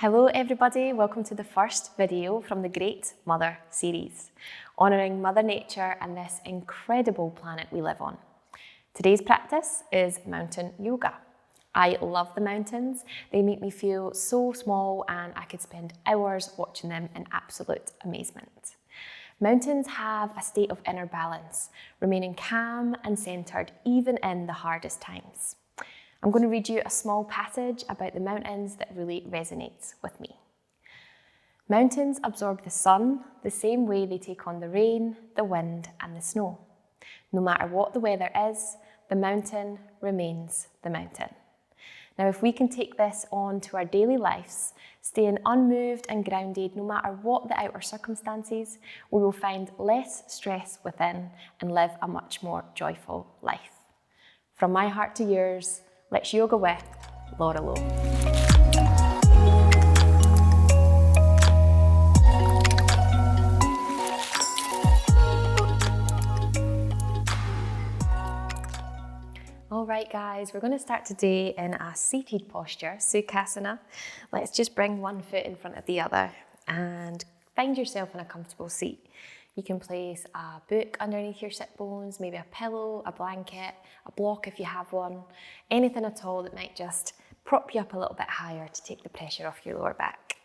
Hello everybody, welcome to the first video from the Great Mother series, honouring Mother Nature and this incredible planet we live on. Today's practice is mountain yoga. I love the mountains, they make me feel so small and I could spend hours watching them in absolute amazement. Mountains have a state of inner balance, remaining calm and centred even in the hardest times. I'm going to read you a small passage about the mountains that really resonates with me. Mountains absorb the sun the same way they take on the rain, the wind and the snow. No matter what the weather is, the mountain remains the mountain. Now, if we can take this on to our daily lives, staying unmoved and grounded no matter what the outer circumstances, we will find less stress within and live a much more joyful life. From my heart to yours, let's yoga with Laura Lowe. All right, guys, we're going to start today in a seated posture, Sukhasana. Let's just bring one foot in front of the other and find yourself in a comfortable seat. You can place a book underneath your sit bones, maybe a pillow, a blanket, a block if you have one, anything at all that might just prop you up a little bit higher to take the pressure off your lower back.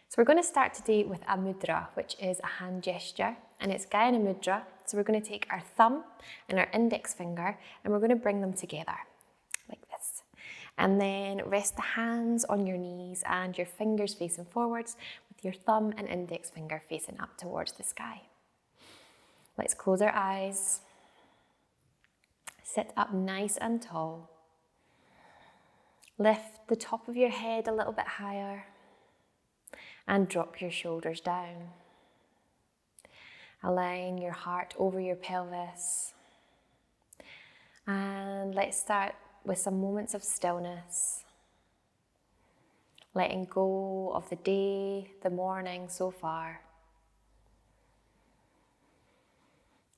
So we're going to start today with a mudra, which is a hand gesture, and it's Gayana mudra. So we're going to take our thumb and our index finger and we're going to bring them together like this. And then rest the hands on your knees and your fingers facing forwards with your thumb and index finger facing up towards the sky. Let's close our eyes. Sit up nice and tall. Lift the top of your head a little bit higher and drop your shoulders down. Align your heart over your pelvis. And let's start with some moments of stillness. Letting go of the day, the morning so far.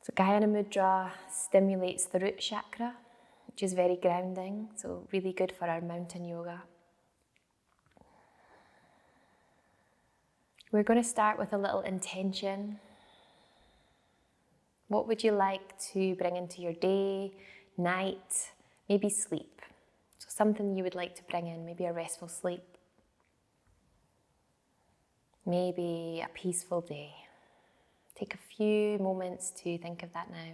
So Gayana mudra stimulates the root chakra, which is very grounding, so really good for our mountain yoga. We're going to start with a little intention. What would you like to bring into your day, night, maybe sleep? So something you would like to bring in, maybe a restful sleep. Maybe a peaceful day. Take a few moments to think of that now.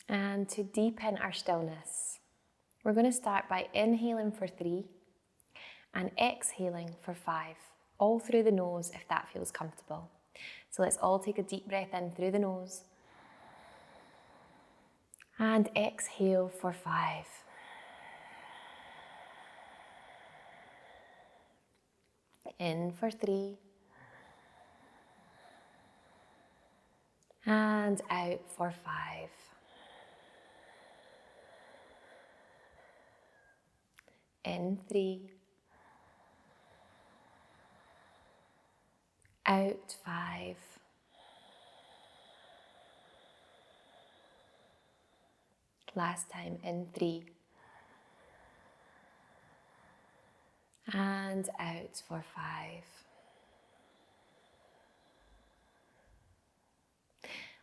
And to deepen our stillness, we're going to start by inhaling for 3 and exhaling for 5, all through the nose if that feels comfortable. So let's all take a deep breath in through the nose and exhale for 5. In for 3 and out for 5. In 3, out 5, last time in 3, and out for 5.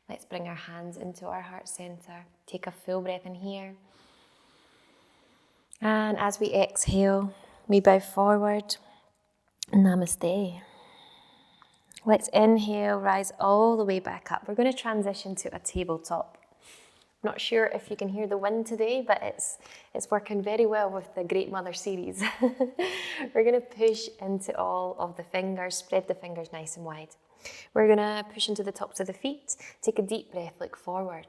Let's bring our hands into our heart center. Take a full breath in here. And as we exhale, we bow forward. Namaste. Let's inhale, rise all the way back up. We're going to transition to a tabletop. I'm not sure if you can hear the wind today, but it's working very well with the Great Mother series. We're going to push into all of the fingers, spread the fingers nice and wide. We're going to push into the tops of the feet, take a deep breath, look forward.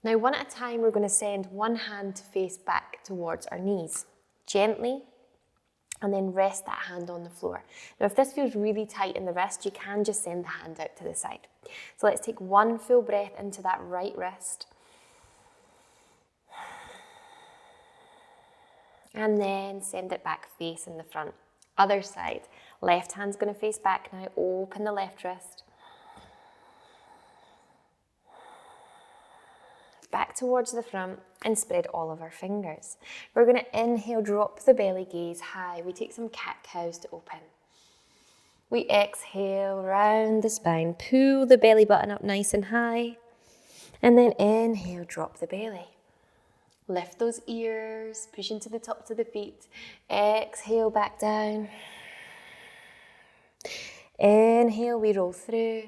Now, one at a time, we're going to send one hand to face back towards our knees, gently, and then rest that hand on the floor. Now, if this feels really tight in the wrist, you can just send the hand out to the side. So let's take one full breath into that right wrist. And then send it back facing the front. Other side. Left hand's going to face back now. Open the left wrist. back towards the front and spread all of our fingers. We're going to inhale, drop the belly, gaze high. We take some cat-cows to open. We exhale, round the spine, pull the belly button up nice and high, and then inhale, drop the belly. Lift those ears, push into the tops of the feet. Exhale, back down. Inhale, we roll through.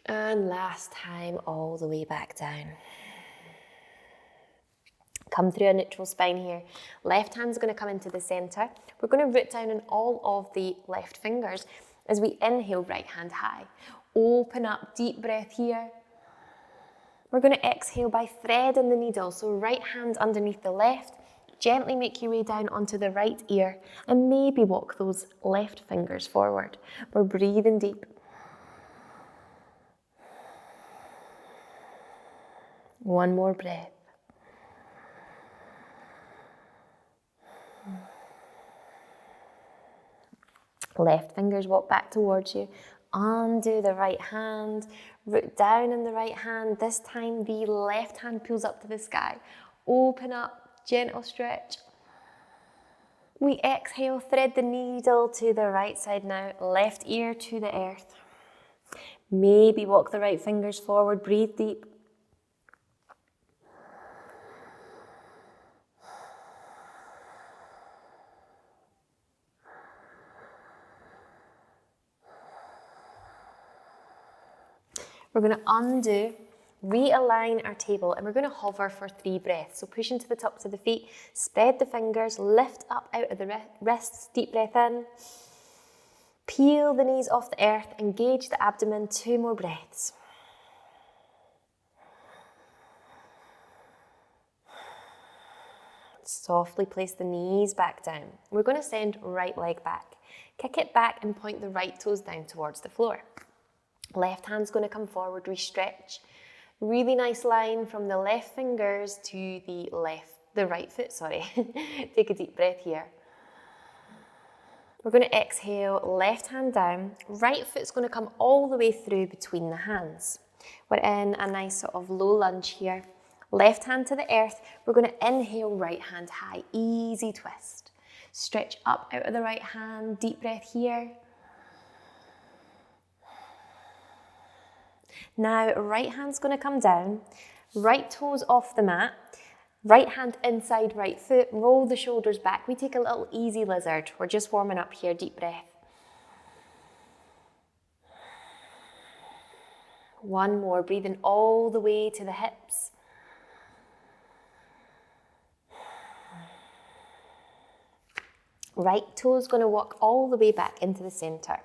And last time, all the way back down. Come through a neutral spine here. Left hand's going to come into the center. We're going to root down on all of the left fingers as we inhale, right hand high. Open up, deep breath here. We're going to exhale by threading the needle. So right hand underneath the left. Gently make your way down onto the right ear and maybe walk those left fingers forward. We're breathing deep. One more breath. Left fingers walk back towards you. Undo the right hand. Root down in the right hand. This time the left hand pulls up to the sky. Open up, gentle stretch. We exhale, thread the needle to the right side now. Left ear to the earth. Maybe walk the right fingers forward. Breathe deep. We're going to undo, realign our table, and we're going to hover for 3 breaths. So push into the tops of the feet, spread the fingers, lift up out of the wrists, deep breath in. Peel the knees off the earth, engage the abdomen, 2 more breaths. Softly place the knees back down. We're going to send right leg back. Kick it back and point the right toes down towards the floor. Left hand's going to come forward, re-stretch. Really nice line from the left fingers to the right foot, Take a deep breath here. We're going to exhale, left hand down. Right foot's going to come all the way through between the hands. We're in a nice sort of low lunge here. Left hand to the earth. We're going to inhale, right hand high. Easy twist. Stretch up out of the right hand. Deep breath here. Now, right hand's going to come down, right toes off the mat, right hand inside right foot, roll the shoulders back. We take a little easy lizard. We're just warming up here, deep breath. One more, breathing all the way to the hips. Right toe's going to walk all the way back into the center.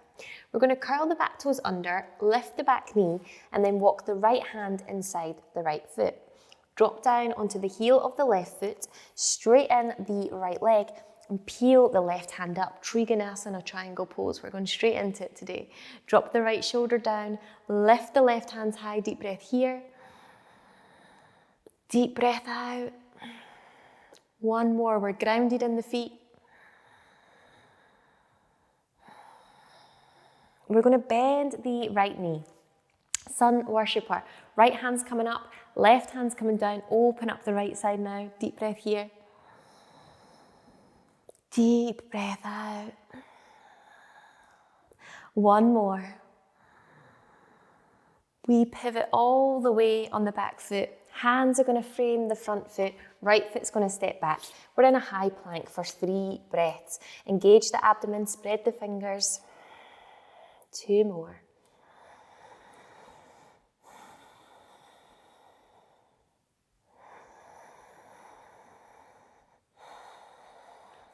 We're going to curl the back toes under, lift the back knee, and then walk the right hand inside the right foot. Drop down onto the heel of the left foot, straighten the right leg, and peel the left hand up. Trikonasana, triangle pose. We're going straight into it today. Drop the right shoulder down, lift the left hands high, deep breath here. Deep breath out. One more, we're grounded in the feet. We're going to bend the right knee. Sun worshipper. Right hand's coming up, left hand's coming down. Open up the right side now. Deep breath here. Deep breath out. One more. We pivot all the way on the back foot. Hands are going to frame the front foot. Right foot's going to step back. We're in a high plank for 3 breaths. Engage the abdomen, spread the fingers. 2 more.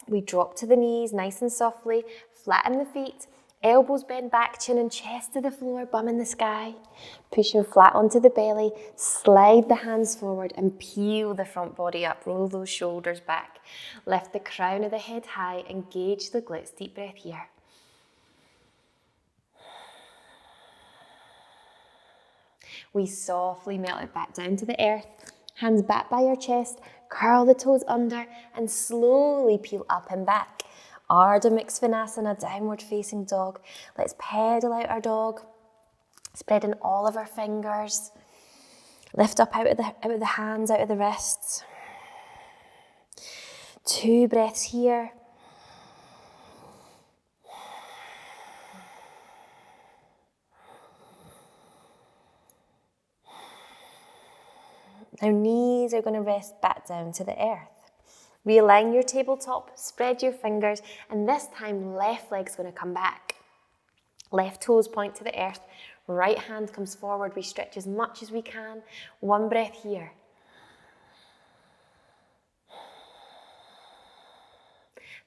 We drop to the knees nice and softly, flatten the feet, elbows bend back, chin and chest to the floor, bum in the sky. Pushing flat onto the belly, slide the hands forward and peel the front body up, roll those shoulders back. Lift the crown of the head high, engage the glutes, deep breath here. We softly melt it back down to the earth, hands back by your chest, curl the toes under and slowly peel up and back. Ardha Svanasana, downward facing dog. Let's pedal out our dog, spreading all of our fingers. Lift up out of the hands, out of the wrists. 2 breaths here. Now knees are going to rest back down to the earth. Realign your tabletop, spread your fingers, and this time left leg's going to come back. Left toes point to the earth, right hand comes forward. We stretch as much as we can. 1 breath here.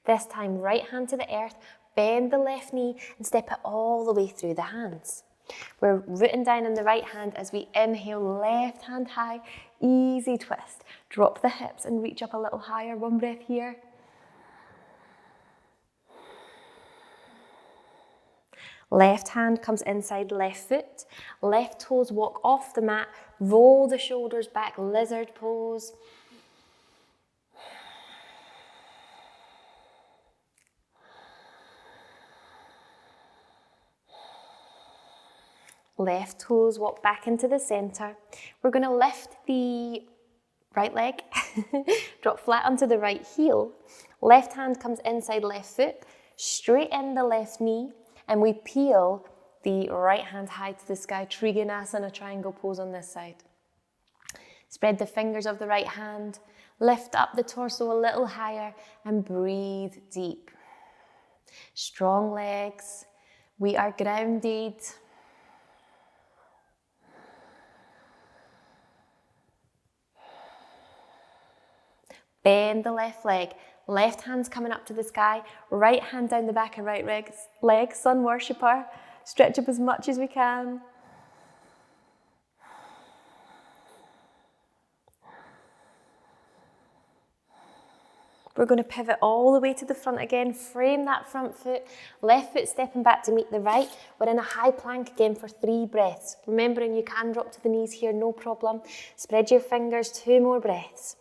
This time right hand to the earth, bend the left knee and step it all the way through the hands. We're rooting down in the right hand as we inhale, left hand high, easy twist. Drop the hips and reach up a little higher. 1 breath here. Left hand comes inside left foot. Left toes walk off the mat. Roll the shoulders back, lizard pose. Left toes walk back into the center. We're going to lift the right leg, drop flat onto the right heel. Left hand comes inside left foot, straighten the left knee, and we peel the right hand high to the sky, Trikonasana, triangle pose on this side. Spread the fingers of the right hand, lift up the torso a little higher, and breathe deep. Strong legs, we are grounded. Bend the left leg. Left hand's coming up to the sky. Right hand down the back of right leg. Sun worshipper. Stretch up as much as we can. We're going to pivot all the way to the front again. Frame that front foot. Left foot stepping back to meet the right. We're in a high plank again for 3 breaths. Remembering you can drop to the knees here, no problem. Spread your fingers, 2 more breaths.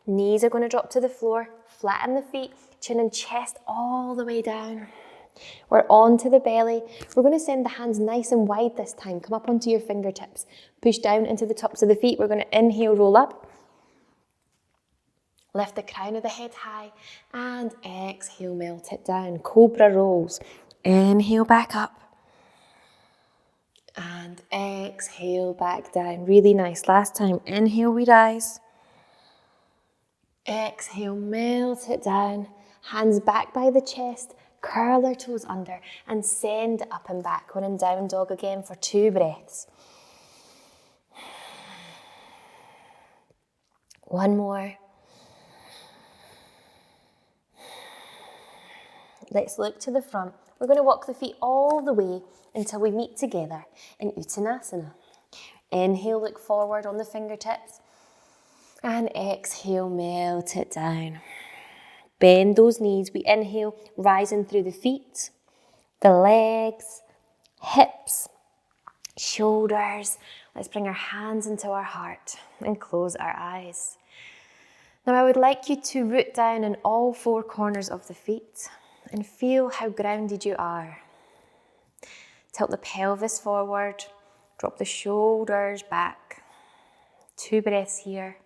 Knees are going to drop to the floor, flatten the feet, chin and chest all the way down. We're onto the belly. We're going to send the hands nice and wide this time. Come up onto your fingertips. Push down into the tops of the feet. We're going to inhale, roll up. Lift the crown of the head high and exhale, melt it down. Cobra rolls. Inhale back up. And exhale back down. Really nice. Last time. Inhale, we rise. Exhale, melt it down. Hands back by the chest. Curl our toes under and send up and back. We're in down dog again for 2 breaths. 1 more. Let's look to the front. We're going to walk the feet all the way until we meet together in Uttanasana. Inhale, look forward on the fingertips. And exhale, melt it down. Bend those knees. We inhale, rising through the feet, the legs, hips, shoulders. Let's bring our hands into our heart and close our eyes. Now I would like you to root down in all 4 corners of the feet and feel how grounded you are. Tilt the pelvis forward, drop the shoulders back. 2 breaths here.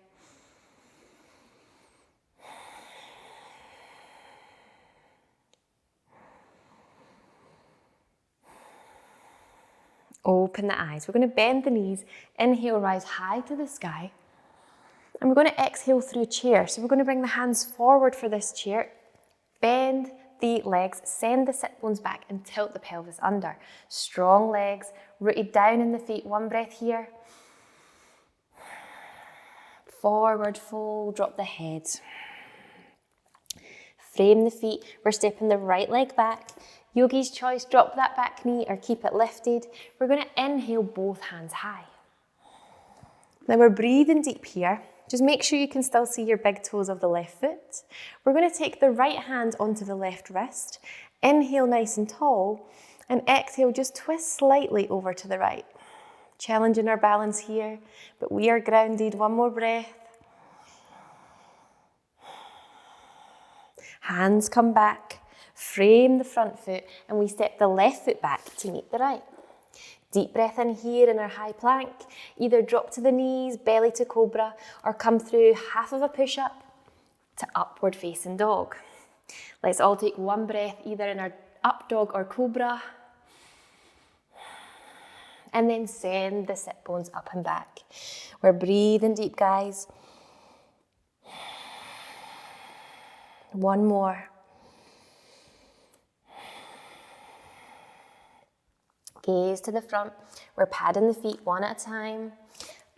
Open the eyes. We're going to bend the knees. Inhale, rise high to the sky. And we're going to exhale through chair. So we're going to bring the hands forward for this chair. Bend the legs, send the sit bones back and tilt the pelvis under. Strong legs, rooted down in the feet. 1 breath here. Forward fold, drop the head. Frame the feet. We're stepping the right leg back. Yogi's choice, drop that back knee or keep it lifted. We're going to inhale both hands high. Now we're breathing deep here. Just make sure you can still see your big toes of the left foot. We're going to take the right hand onto the left wrist. Inhale nice and tall. And exhale, just twist slightly over to the right. Challenging our balance here, but we are grounded. 1 more breath. Hands come back. Frame the front foot and we step the left foot back to meet the right. Deep breath in here in our high plank. Either drop to the knees, belly to cobra, or come through half of a push-up to upward facing dog. Let's all take one breath either in our up dog or cobra. And then send the sit bones up and back. We're breathing deep, guys. One more. Gaze to the front. We're padding the feet one at a time,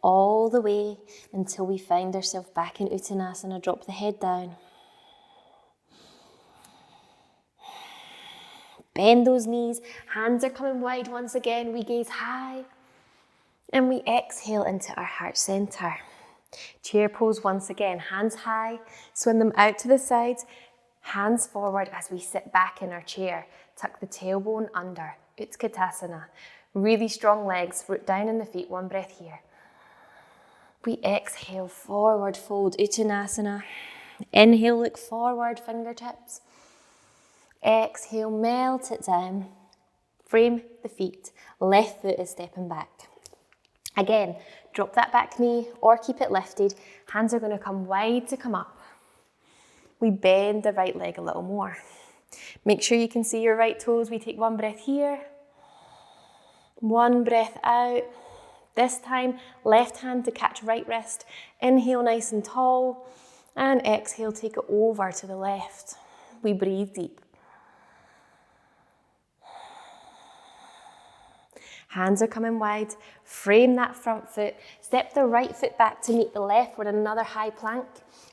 all the way until we find ourselves back in Uttanasana. Drop the head down. Bend those knees. Hands are coming wide once again. We gaze high. And we exhale into our heart center. Chair pose once again. Hands high. Swing them out to the sides. Hands forward as we sit back in our chair. Tuck the tailbone under. Utkatasana. Really strong legs. Root down in the feet. One breath here. We exhale. Forward fold. Uttanasana. Inhale. Look forward. Fingertips. Exhale. Melt it down. Frame the feet. Left foot is stepping back. Again, drop that back knee or keep it lifted. Hands are going to come wide to come up. We bend the right leg a little more. Make sure you can see your right toes. We take one breath here. One breath out. This time, left hand to catch right wrist. Inhale nice and tall. And exhale, take it over to the left. We breathe deep. Hands are coming wide. Frame that front foot. Step the right foot back to meet the left with another high plank.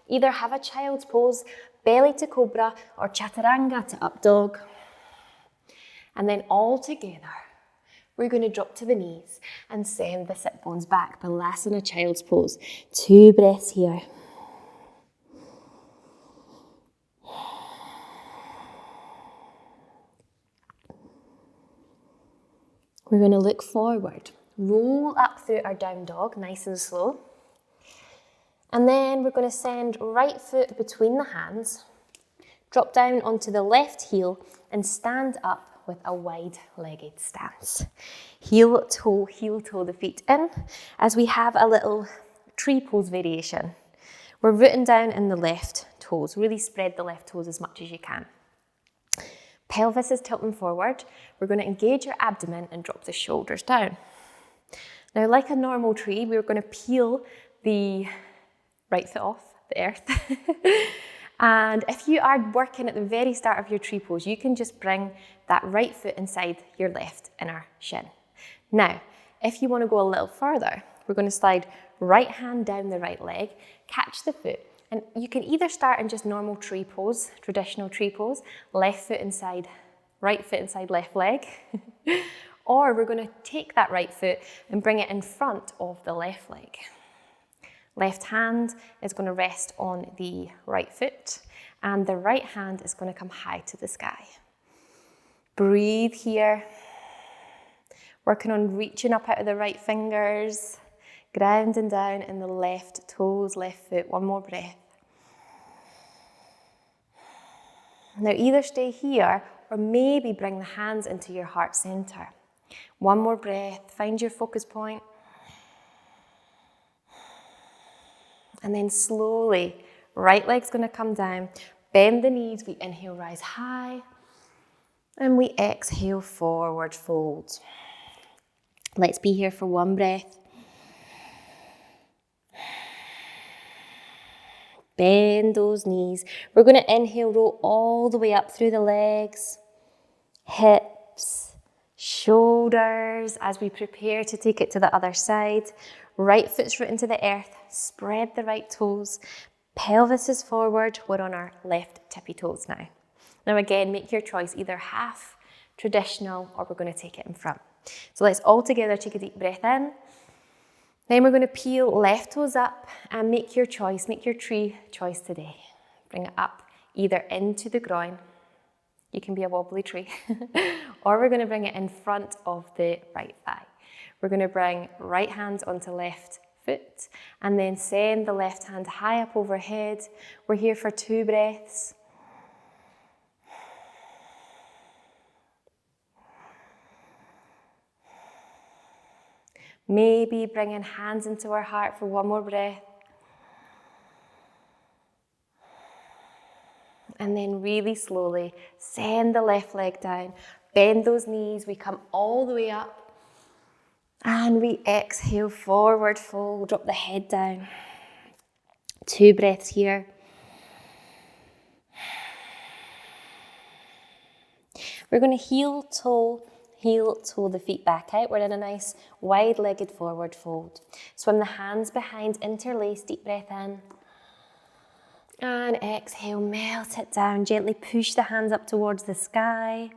Either have a child's pose, belly to cobra, or chaturanga to up dog. And then all together, we're going to drop to the knees and send the sit bones back. Balasana child's pose. 2 breaths here. We're going to look forward. Roll up through our down dog, nice and slow. And then we're going to send right foot between the hands, drop down onto the left heel and stand up with a wide-legged stance. Heel toe the feet in as we have a little tree pose variation. We're rooting down in the left toes. Really spread the left toes as much as you can. Pelvis is tilting forward. We're going to engage your abdomen and drop the shoulders down. Now, like a normal tree, we're going to peel the right foot off the earth. And if you are working at the very start of your tree pose, you can just bring that right foot inside your left inner shin. Now, if you want to go a little further, we're going to slide right hand down the right leg, catch the foot, and you can either start in just normal tree pose, traditional tree pose, left foot inside, right foot inside left leg, or we're going to take that right foot and bring it in front of the left leg. Left hand is going to rest on the right foot, and the right hand is going to come high to the sky. Breathe here. Working on reaching up out of the right fingers, grounding down in the left toes, left foot. One more breath. Now either stay here or maybe bring the hands into your heart center. One more breath. Find your focus point. And then slowly, right leg's going to come down. Bend the knees. We inhale, rise high. And we exhale, forward fold. Let's be here for one breath. Bend those knees. We're going to inhale, roll all the way up through the legs, hips, shoulders as we prepare to take it to the other side. Right foot's rooting to the earth. Spread the right toes. Pelvis is forward. We're on our left tippy toes now. Now again, make your choice, either half traditional or we're going to take it in front. So let's all together take a deep breath in. Then we're going to peel left toes up and make your choice, make your tree choice today. Bring it up either into the groin. You can be a wobbly tree. Or we're going to bring it in front of the right thigh. We're going to bring right hand onto left foot and then send the left hand high up overhead. We're here for 2 breaths. Maybe bringing hands into our heart for one more breath. And then really slowly send the left leg down. Bend those knees. We come all the way up. And we exhale, forward fold. Drop the head down. 2 breaths here. We're going to heel toe the feet back out. We're in a nice wide-legged forward fold. Swim the hands behind, interlace, deep breath in. And exhale, melt it down. Gently push the hands up towards the sky.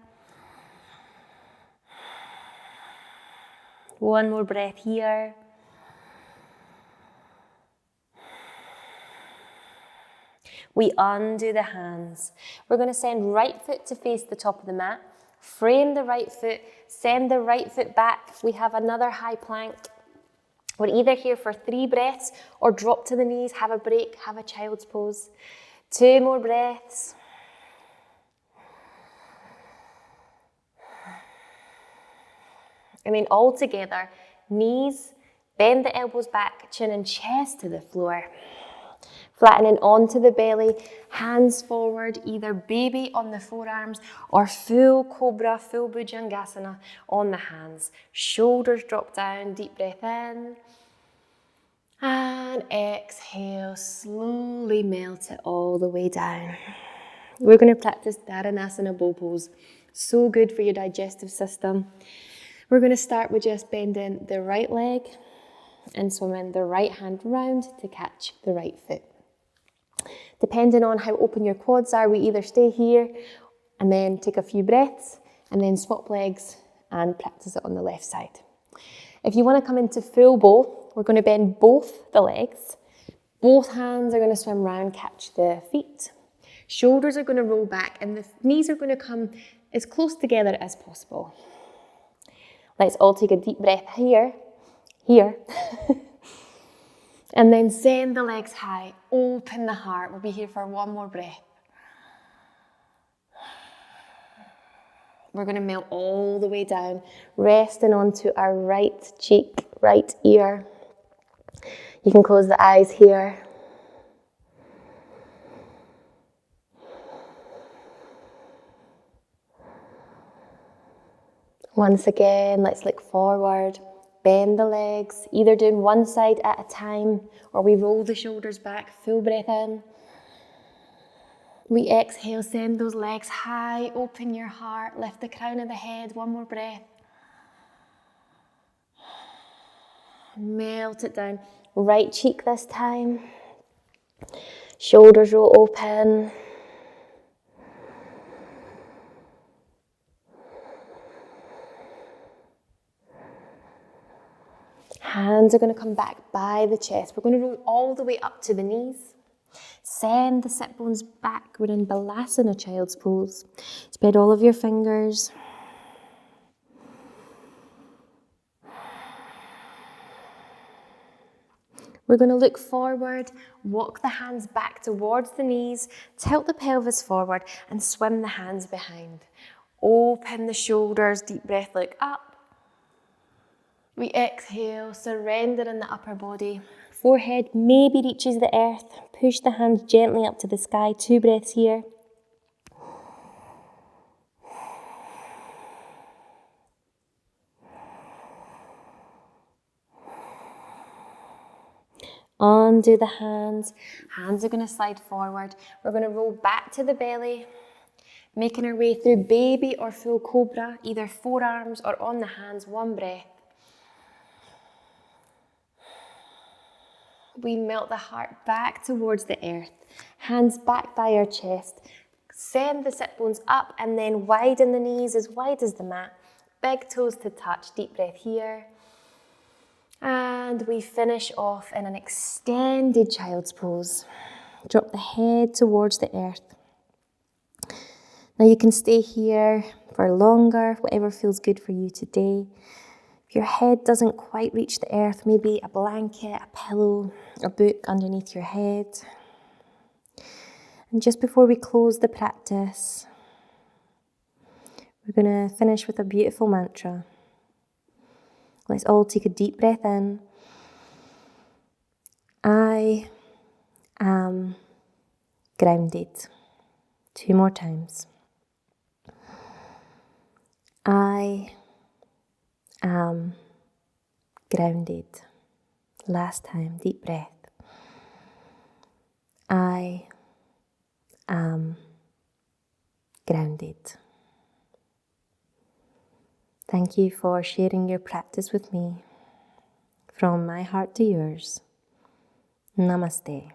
One more breath here. We undo the hands. We're going to send right foot to face the top of the mat. Frame the right foot. Send the right foot back. We have another high plank. We're either here for 3 breaths or drop to the knees, have a break, have a child's pose. 2 more breaths. And then all together, knees, bend the elbows back, chin and chest to the floor. Flattening onto the belly, hands forward, either baby on the forearms or full cobra, full bhujangasana on the hands. Shoulders drop down, deep breath in. And exhale, slowly melt it all the way down. We're going to practice Dharana bow pose. So good for your digestive system. We're going to start with just bending the right leg and swimming the right hand round to catch the right foot. Depending on how open your quads are, we either stay here and then take a few breaths and then swap legs and practice it on the left side. If you want to come into full bow, we're going to bend both the legs. Both hands are going to swim round, catch the feet. Shoulders are going to roll back and the knees are going to come as close together as possible. Let's all take a deep breath here. And then send the legs high, open the heart. We'll be here for one more breath. We're going to melt all the way down, resting onto our right cheek, right ear. You can close the eyes here. Once again, let's look forward. Bend the legs, either doing one side at a time or we roll the shoulders back, full breath in. We exhale, send those legs high, open your heart, lift the crown of the head, one more breath. Melt it down, right cheek this time. Shoulders roll open. Hands are going to come back by the chest. We're going to roll all the way up to the knees. Send the sit bones back. We're in Balasana, child's pose. Spread all of your fingers. We're going to look forward, walk the hands back towards the knees, tilt the pelvis forward and swim the hands behind. Open the shoulders, deep breath, look up. We exhale, surrender in the upper body. Forehead maybe reaches the earth. Push the hands gently up to the sky. 2 breaths here. Undo the hands. Hands are going to slide forward. We're going to roll back to the belly. Making our way through baby or full cobra, either forearms or on the hands. 1 breath. We melt the heart back towards the earth. Hands back by our chest. Send the sit bones up and then widen the knees as wide as the mat. Big toes to touch. Deep breath here. And we finish off in an extended child's pose. Drop the head towards the earth. Now you can stay here for longer, whatever feels good for you today. If your head doesn't quite reach the earth, maybe a blanket, a pillow, a book underneath your head. And just before we close the practice, we're going to finish with a beautiful mantra. Let's all take a deep breath in. I am grounded. 2 more times. I am grounded. Last time, deep breath. I am grounded. Thank you for sharing your practice with me. From my heart to yours. Namaste.